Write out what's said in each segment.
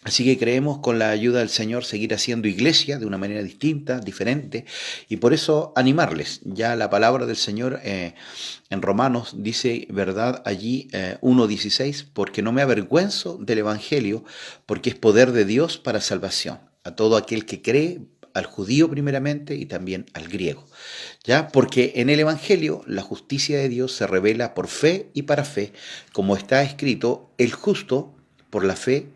Así que creemos con la ayuda del Señor seguir haciendo iglesia de una manera distinta, diferente, y por eso animarles. Ya la palabra del Señor en Romanos dice, ¿verdad? Allí 1:16, porque no me avergüenzo del Evangelio, porque es poder de Dios para salvación, a todo aquel que cree, al judío primeramente y también al griego. ¿Ya? Porque en el Evangelio la justicia de Dios se revela por fe y para fe, como está escrito, el justo por la fe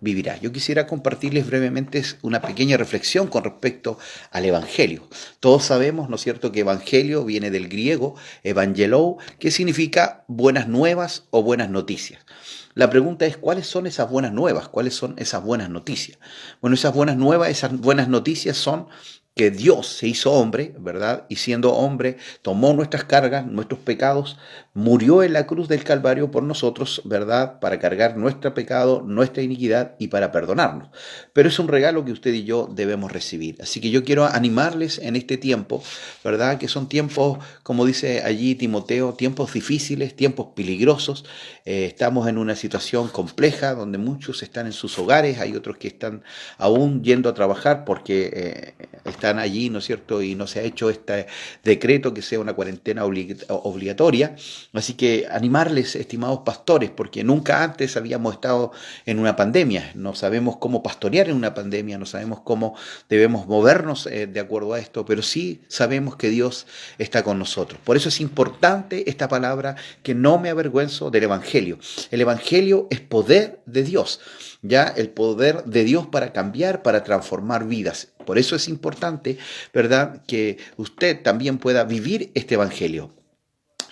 vivirá. Yo quisiera compartirles brevemente una pequeña reflexión con respecto al Evangelio. Todos sabemos, ¿no es cierto?, que Evangelio viene del griego evangelou, que significa buenas nuevas o buenas noticias. La pregunta es, ¿cuáles son esas buenas nuevas? ¿Cuáles son esas buenas noticias? Bueno, esas buenas nuevas, esas buenas noticias son que Dios se hizo hombre, ¿verdad? Y siendo hombre, tomó nuestras cargas, nuestros pecados, murió en la cruz del Calvario por nosotros, ¿verdad? Para cargar nuestro pecado, nuestra iniquidad y para perdonarnos. Pero es un regalo que usted y yo debemos recibir. Así que yo quiero animarles en este tiempo, ¿verdad? Que son tiempos, como dice allí Timoteo, tiempos difíciles, tiempos peligrosos. Estamos en una situación compleja donde muchos están en sus hogares, hay otros que están aún yendo a trabajar porque están allí, ¿no es cierto? Y no se ha hecho este decreto que sea una cuarentena obligatoria. Así que animarles, estimados pastores, porque nunca antes habíamos estado en una pandemia. No sabemos cómo pastorear en una pandemia, no sabemos cómo debemos movernos de acuerdo a esto, pero sí sabemos que Dios está con nosotros. Por eso es importante esta palabra, que no me avergüenzo del Evangelio. El Evangelio es poder de Dios, ya el poder de Dios para cambiar, para transformar vidas. Por eso es importante, ¿verdad?, que usted también pueda vivir este Evangelio.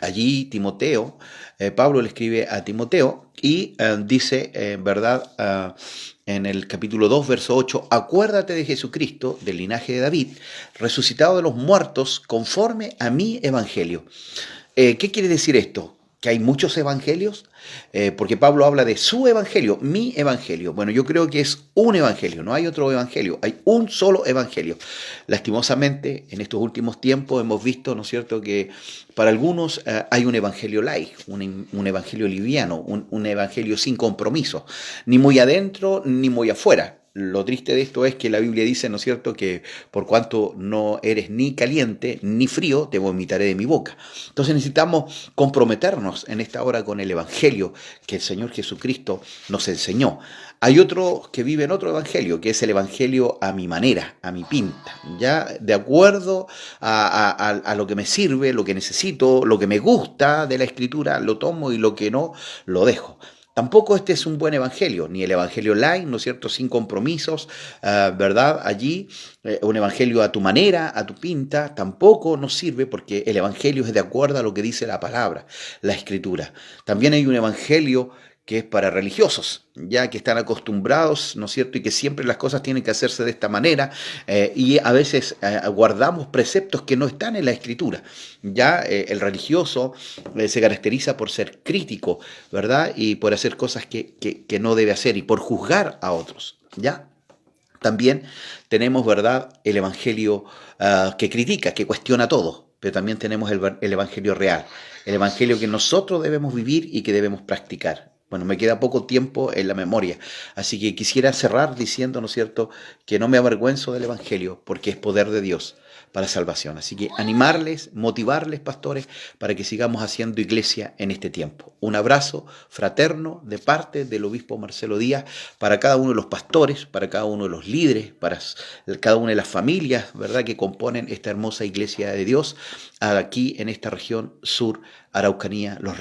Allí Timoteo, Pablo le escribe a Timoteo y dice, ¿verdad?, en el capítulo 2, verso 8, acuérdate de Jesucristo, del linaje de David, resucitado de los muertos, conforme a mi evangelio. ¿Qué quiere decir esto? ¿Que hay muchos evangelios? Porque Pablo habla de su evangelio, mi evangelio. Bueno, yo creo que es un evangelio, no hay otro evangelio, hay un solo evangelio. Lastimosamente, en estos últimos tiempos hemos visto, ¿no es cierto?, que para algunos hay un evangelio light, un evangelio liviano, un evangelio sin compromiso, ni muy adentro ni muy afuera. Lo triste de esto es que la Biblia dice, ¿no es cierto?, que por cuanto no eres ni caliente ni frío, te vomitaré de mi boca. Entonces necesitamos comprometernos en esta hora con el Evangelio que el Señor Jesucristo nos enseñó. Hay otro que vive en otro evangelio, que es el evangelio a mi manera, a mi pinta, ya de acuerdo a lo que me sirve, lo que necesito, lo que me gusta de la escritura, lo tomo y lo que no, lo dejo. Tampoco este es un buen evangelio, ni el evangelio light, ¿no es cierto?, sin compromisos, ¿verdad? Allí, un evangelio a tu manera, a tu pinta, tampoco nos sirve porque el evangelio es de acuerdo a lo que dice la palabra, la escritura. También hay un evangelio que es para religiosos, ya que están acostumbrados, ¿no es cierto?, y que siempre las cosas tienen que hacerse de esta manera, y a veces guardamos preceptos que no están en la escritura. Ya el religioso se caracteriza por ser crítico, ¿verdad?, y por hacer cosas que no debe hacer y por juzgar a otros, ¿ya? También tenemos, ¿verdad?, el evangelio que critica, que cuestiona todo, pero también tenemos el evangelio real, el evangelio que nosotros debemos vivir y que debemos practicar. Bueno, me queda poco tiempo en la memoria, así que quisiera cerrar diciendo, ¿no es cierto?, que no me avergüenzo del evangelio porque es poder de Dios para salvación. Así que animarles, motivarles, pastores, para que sigamos haciendo iglesia en este tiempo. Un abrazo fraterno de parte del obispo Marcelo Díaz para cada uno de los pastores, para cada uno de los líderes, para cada una de las familias, ¿verdad?, que componen esta hermosa iglesia de Dios aquí en esta región sur, Araucanía, Los